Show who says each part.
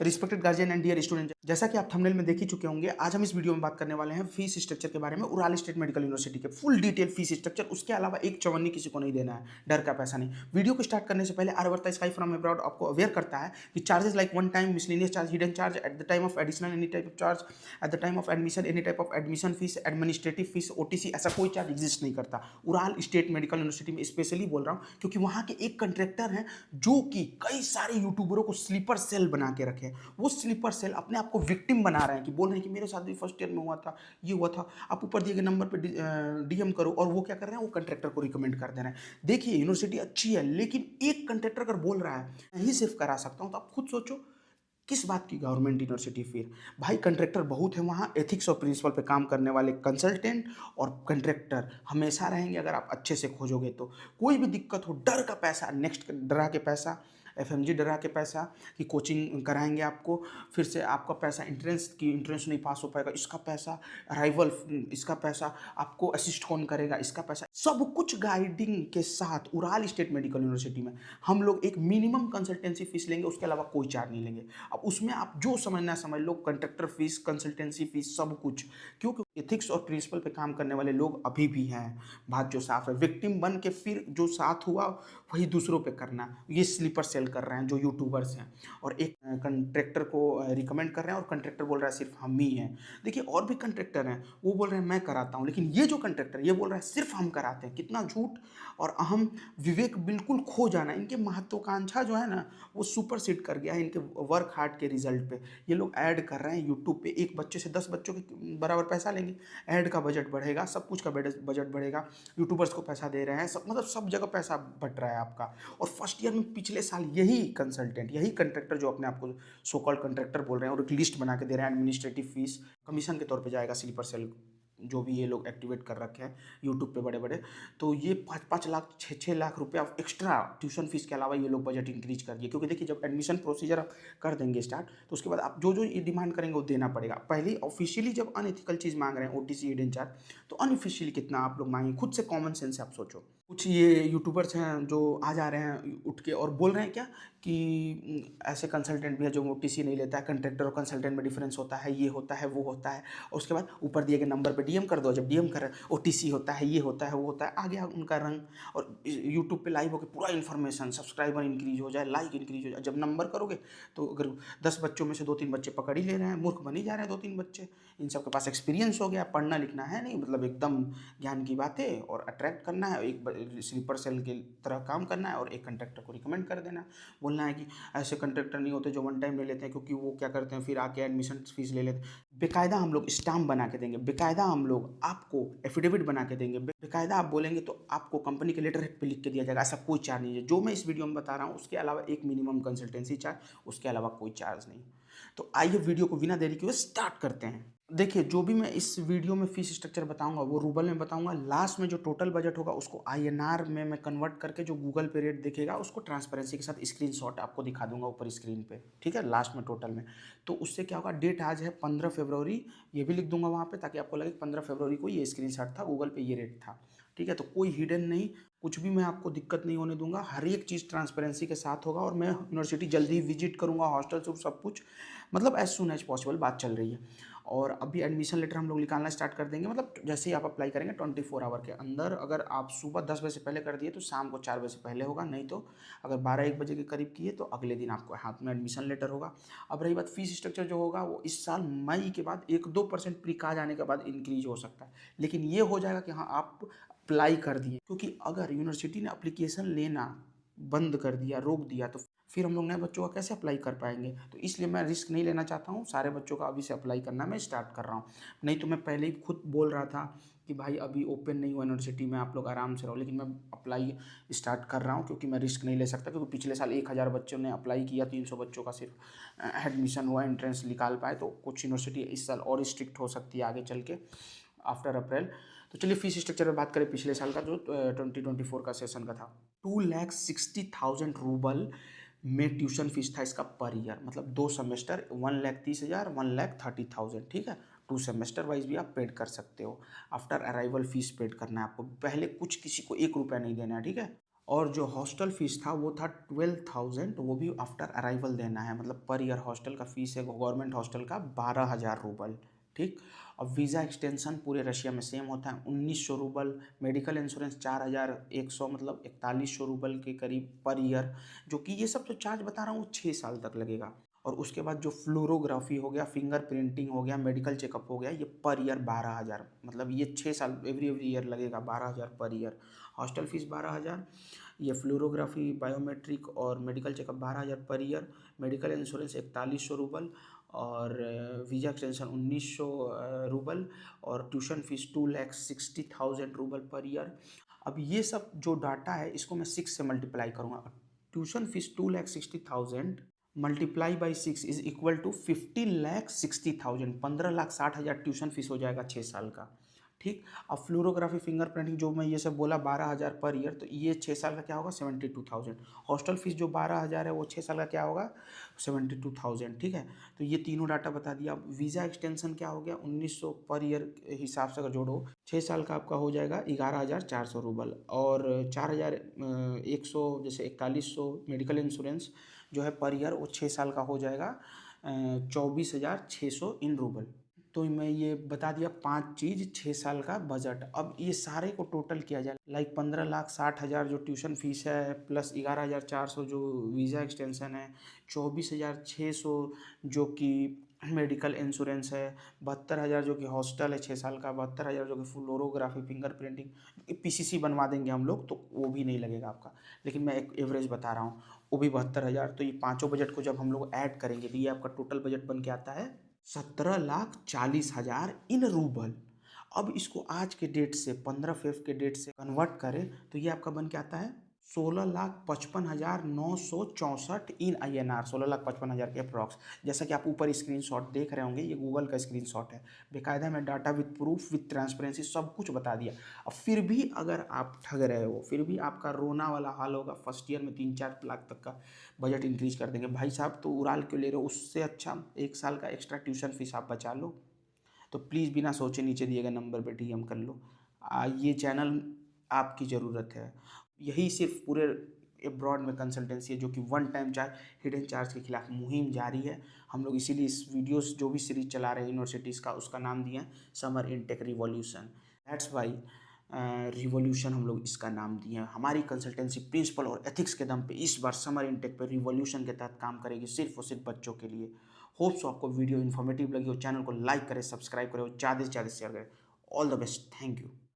Speaker 1: Respected guardian and dear student, जैसा कि आप थंबनेल में देख ही चुके होंगे, आज हम इस वीडियो में बात करने वाले हैं फीस स्ट्रक्चर के बारे में। उराली स्टेट मेडिकल यूनिवर्सिटी के फुल डिटेल फीस स्ट्रक्चर, उसके अलावा एक चवन्नी किसी को नहीं देना है, डर का पैसा नहीं। वीडियो को स्टार्ट करने से पहले आर्यवर्ता स्काई फ्रॉम अब्रॉड आपको अवेयर करता है कि charges like one time miscellaneous charge, hidden charge at the time of additional any type of charge, at the time of admission any type of admission fees, administrative fees, OTC, ऐसा कोई charge exist नहीं करता। Ural state medical university में specially बोल रहा हूँ क्योंकि वहाँ के एक कंट्रैक्टर हैं जो कि कई सारे यूट्यूबरों को स्लीपर सेल बना के रखे हैं। वो स्लीपर सेल अपने आप को विक्टिम बना रहे हैं कि बोल रहे हैं कि मेरे साथ भी फर्स्ट ईयर में हुआ था, ये हुआ था, आप ऊपर दिए गए नंबर पे डीएम करो। और वो क्या कर रहे हैं, वो कंट्रैक्टर को रिकमेंड कर दे रहे हैं। देखिए यूनिवर्सिटी अच्छी है, लेकिन एक कंट्रैक्टर अगर बोल रहा है मैं ही सिर्फ करा सकता हूँ, तो आप खुद सोचो किस बात की गवर्नमेंट यूनिवर्सिटी। फिर भाई कंट्रैक्टर बहुत है वहाँ, एथिक्स और प्रिंसिपल पे काम करने वाले कंसल्टेंट और कंट्रैक्टर हमेशा रहेंगे अगर आप अच्छे से खोजोगे तो। कोई भी दिक्कत हो, डर का पैसा, नेक्स्ट डरा के पैसा, एफएमजी डरा के पैसा कि कोचिंग कराएंगे आपको, फिर से आपका पैसा इंट्रेंस की इंट्रेंस नहीं पास हो पाएगा इसका पैसा, अराइवल इसका पैसा, आपको असिस्ट कौन करेगा इसका पैसा, सब कुछ गाइडिंग के साथ उराल स्टेट मेडिकल यूनिवर्सिटी में हम लोग एक मिनिमम कंसल्टेंसी फीस लेंगे, उसके अलावा कोई चार्ज नहीं लेंगे। अब उसमें आप जो समझना समझ लो, कंट्रैक्टर फीस, कंसल्टेंसी फीस, सब कुछ। क्योंकि एथिक्स और प्रिंसिपल पे काम करने वाले लोग अभी भी हैं, बात जो साफ है। विक्टिम बन के फिर जो साथ हुआ वही दूसरों पे करना, ये स्लीपर सेल कर रहे हैं जो यूट्यूबर्स हैं, और एक कंट्रैक्टर को रिकमेंड कर रहे हैं और कंट्रैक्टर बोल रहा है सिर्फ हम ही हैं। देखिए और भी कंट्रैक्टर हैं, वो बोल रहे हैं मैं कराता हूँ, लेकिन ये जो कंट्रैक्टर ये बोल रहा है सिर्फ हम कराते हैं। कितना झूठ और अहम विवेक बिल्कुल खो जाना। इनके महत्वाकांक्षा जो है ना वो सुपर सीड कर गया है इनके वर्क हार्ड के रिजल्ट पे। ये लोग ऐड कर रहे हैं यूट्यूब पे, एक बच्चे से 10 बच्चों के बराबर पैसा लेंगे, ऐड का बजट बढ़ेगा, सब कुछ का बजट बढ़ेगा, यूट्यूबर्स को पैसा दे रहे हैं, सब मतलब सब जगह पैसा बट रहा है आपका। और फर्स्ट ईयर में पिछले साल यही कंसल्टेंट, यही कंट्रैक्टर जो अपने आप को सो कॉल्ड कंट्रैक्टर बोल रहे हैं और एक लिस्ट बना के दे रहे हैं, एडमिनिस्ट्रेटिव फीस कमीशन के तौर पे जाएगा स्लीपर सेल जो भी ये लोग एक्टिवेट कर रखे हैं यूट्यूब पे बड़े बड़े, तो ये 5-5 लाख 6-6 लाख रुपया एक्स्ट्रा ट्यूशन फीस के अलावा ये लोग बजट इंक्रीज कर दिए। क्योंकि देखिए जब एडमिशन प्रोसीजर आप कर देंगे स्टार्ट, तो उसके बाद आप जो जो ये डिमांड करेंगे वो देना पड़ेगा। पहले ऑफिशियली जब अनएथिकल चीज़ मांग रहे हैं, ओटीसी हिडन चार्ज, तो अनऑफिशियली कितना आप लोग मांगे, खुद से कॉमन सेंस से आप सोचो। कुछ ये यूट्यूबर्स हैं जो आ जा रहे हैं उठ के और बोल रहे हैं क्या कि ऐसे कंसल्टेंट भी है जो ओटीसी नहीं लेता है, कंट्रैक्टर और कंसल्टेंट में डिफरेंस होता है, ये होता है, वो होता है, और उसके बाद ऊपर दिए गए नंबर पे डीएम कर दो। जब डीएम कर ओटीसी होता है, ये होता है, वो होता है, आ गया उनका रंग। और यूट्यूब पे लाइव होकर पूरा इन्फॉर्मेशन, सब्सक्राइबर इंक्रीज हो जाए, लाइक इंक्रीज हो जाए। जब नंबर करोगे तो अगर 10 बच्चों में से 2-3 बच्चे पकड़ ही ले रहे हैं, मूर्ख बन ही जा रहे हैं 2-3 बच्चे, इन सब के पास एक्सपीरियंस हो गया, पढ़ना लिखना है नहीं, मतलब एकदम ज्ञान की बातें और अट्रैक्ट करना है, एक स्लीपर सेल की तरह काम करना है और एक कंट्रैक्टर को रिकमेंड कर देना, बोलना है कि ऐसे कंट्रैक्टर नहीं होते जो वन टाइम ले लेते हैं, क्योंकि वो क्या करते हैं फिर आके एडमिशन फीस ले लेते हैं। बेकायदा हम लोग स्टाम्प बना के देंगे, बेकायदा हम लोग आपको एफिडेविट बना के देंगे, बेकायदा आप बोलेंगे तो आपको कंपनी के लेटर हेड पे लिख के दिया जाएगा। ऐसा कोई चार्ज नहीं है जो मैं इस वीडियो में बता रहा हूँ, उसके अलावा एक मिनिमम कंसल्टेंसी चार्ज, उसके अलावा कोई चार्ज नहीं। तो आइए वीडियो को बिना देरी किए स्टार्ट करते हैं। देखिए जो भी मैं इस वीडियो में फीस स्ट्रक्चर बताऊंगा वो रूबल में बताऊंगा, लास्ट में जो टोटल बजट होगा उसको आईएनआर में मैं कन्वर्ट करके जो गूगल पे रेट दिखेगा उसको ट्रांसपेरेंसी के साथ स्क्रीनशॉट आपको दिखा दूंगा ऊपर स्क्रीन पे, ठीक है, लास्ट में टोटल में। तो उससे क्या होगा, डेट आज है 15 फरवरी, ये भी लिख दूंगा वहाँ पे ताकि आपको लगे 15 फरवरी को ये स्क्रीनशॉट था, गूगल पे ये रेट था, ठीक है। तो कोई हिडन नहीं, कुछ भी मैं आपको दिक्कत नहीं होने दूंगा, हर एक चीज़ ट्रांसपेरेंसी के साथ होगा। और मैं यूनिवर्सिटी जल्दी ही विजिट करूंगा, हॉस्टल से सब कुछ, मतलब एज सुन एज पॉसिबल, बात चल रही है। और अभी एडमिशन लेटर हम लोग निकालना स्टार्ट कर देंगे, मतलब जैसे ही आप अप्लाई करेंगे 24 आवर के अंदर। अगर आप सुबह 10 बजे से पहले कर दिए तो शाम को 4 बजे से पहले होगा, नहीं तो अगर 12-1 बजे के करीब किए तो अगले दिन आपको हाथ में एडमिशन लेटर होगा। अब रही बात फीस स्ट्रक्चर जो होगा वो इस साल मई के बाद 1-2% प्रीक आ जाने के बाद इंक्रीज हो सकता है, लेकिन ये हो जाएगा कि हाँ आप अप्लाई कर दिए। क्योंकि अगर यूनिवर्सिटी ने अप्लीकेशन लेना बंद कर दिया, रोक दिया, तो फिर हम लोग नए बच्चों का कैसे अप्लाई कर पाएंगे। तो इसलिए मैं रिस्क नहीं लेना चाहता हूँ, सारे बच्चों का अभी से अप्लाई करना मैं स्टार्ट कर रहा हूँ। नहीं तो मैं पहले ही खुद बोल रहा था कि भाई अभी ओपन नहीं हुआ यूनिवर्सिटी में, आप लोग आराम से रहो, लेकिन मैं अप्लाई स्टार्ट कर रहा हूँ क्योंकि मैं रिस्क नहीं ले सकता। क्योंकि पिछले साल 1000 बच्चों ने अप्लाई किया, 300 बच्चों का सिर्फ एडमिशन हुआ, एंट्रेंस निकाल पाए। तो कुछ यूनिवर्सिटी इस साल और स्ट्रिक्ट हो सकती है आगे चल के आफ्टर अप्रैल। तो चलिए फीस स्ट्रक्चर में बात करें पिछले साल का जो 2024 का सेशन का था। 2,60,000 रूबल में ट्यूशन फीस था इसका पर ईयर, मतलब 2 सेमेस्टर 1,30,000 1,30,000, ठीक है। 2 सेमेस्टर वाइज भी आप पेड कर सकते हो। आफ्टर अराइवल फीस पेड करना है आपको, पहले कुछ किसी को 1 रुपया नहीं देना है, ठीक है। और जो हॉस्टल फीस था वो था 12,000, वो भी आफ्टर अराइवल देना है, मतलब पर ईयर हॉस्टल का फीस है गवर्नमेंट हॉस्टल का 12,000 रूबल। ठीक। अब वीज़ा एक्सटेंशन पूरे रशिया में सेम होता है 1,900 रूबल। मेडिकल इंश्योरेंस 4,100 मतलब 4,100 रूबल के करीब पर ईयर। जो कि ये सब जो चार्ज बता रहा हूँ 6 साल तक लगेगा। और उसके बाद जो फ्लोरोग्राफी हो गया, फिंगर प्रिंटिंग हो गया, मेडिकल चेकअप हो गया, ये पर ईयर 12,000, मतलब ये 6 साल एवरी ईयर लगेगा 12,000 पर ईयर। हॉस्टल फीस 12,000, ये फ्लोरोग्राफी, बायोमेट्रिक और medical checkup 12,000 per year. Medical insurance 4,100 rouble, और वीज़ा एक्सटेंशन 1,900 रूबल, और tuition fees 2,60,000 rouble per year. अब ये सब जो डाटा है इसको मैं 6 से मल्टीप्लाई करूँगा। Tuition fees 2,60,000 multiply by 6 is equal to 50,60,000, 15,60,000 tuition fees हो जाएगा 6 साल का। ठीक। अब फ्लोरोग्राफी, फिंगर प्रिंटिंग जो मैं ये सब बोला 12,000 पर ईयर, तो ये 6 साल का क्या होगा 72,000। हॉस्टल फीस जो 12,000 है वो 6 साल का क्या होगा 72,000। ठीक है। तो ये तीनों डाटा बता दिया। अब वीज़ा एक्सटेंशन क्या हो गया 1,900 पर ईयर के हिसाब से अगर जोड़ो 6 साल का आपका हो जाएगा 11,400 रूबल, और 4,100 जैसे 4,100 मेडिकल इंश्योरेंस जो है पर ईयर, वो 6 साल का हो जाएगा 24,600 इन रूबल। तो मैं ये बता दिया 5 चीज़ 6 साल का बजट। अब ये सारे को टोटल किया जाए, लाइक 15,60,000 जो ट्यूशन फीस है, प्लस 11,400 जो वीज़ा एक्सटेंशन है, 24,600 जो कि मेडिकल इंश्योरेंस है, 72,000 जो कि हॉस्टल है 6 साल का, 72,000 जो कि फ्लोरोग्राफी, फिंगर प्रिंटिंग, पीसीसी बनवा देंगे हम लोग तो वो भी नहीं लगेगा आपका, लेकिन मैं एक एवरेज बता रहा हूँ, वो भी 72,000। तो ये पाँचों बजट को जब हम लोग ऐड करेंगे तो ये आपका टोटल बजट बन के आता है 17,40,000 इन रूबल। अब इसको आज के डेट से 15 फेब के डेट से कन्वर्ट करें तो ये आपका बन के आता है 16,55,964 इन INR, 16,55,000 के अप्रॉक्स। जैसा कि आप ऊपर स्क्रीनशॉट देख रहे होंगे, ये गूगल का स्क्रीनशॉट है, बेकायदा मैं data with proof with transparency सब कुछ बता दिया। अब फिर भी अगर आप ठग रहे हो, फिर भी आपका रोना वाला हाल होगा, फर्स्ट ईयर में 3-4 लाख तक का बजट इंक्रीज कर देंगे। भाई साहब तो उड़ाल क्यों ले रहे हो, उससे अच्छा 1 साल का एक्स्ट्रा ट्यूशन फीस आप बचा लो। तो प्लीज़ बिना सोचे नीचे दिए गए नंबर पे DM कर लो। ये चैनल आपकी ज़रूरत है। यही सिर्फ पूरे एब्रॉड में कंसल्टेंसी है जो कि one time charge, hidden charge के खिलाफ मुहिम जारी है। हम लोग इसीलिए इस वीडियोस जो भी सीरीज चला रहे हैं यूनिवर्सिटीज़ का, उसका नाम दिया है summer intake revolution. That's why revolution हम लोग इसका नाम दिए हैं। हमारी कंसल्टेंसी प्रिंसिपल और एथिक्स के दम पे इस बार समर इनटेक पे रिवॉल्यूशन के तहत काम करेगी, सिर्फ और सिर्फ बच्चों के लिए। होप्स आपको वीडियो इन्फॉर्मेटिव लगी हो, चैनल को लाइक करें, सब्सक्राइब करें और ज़्यादा से ज़्यादा शेयर करें। All the best, thank you.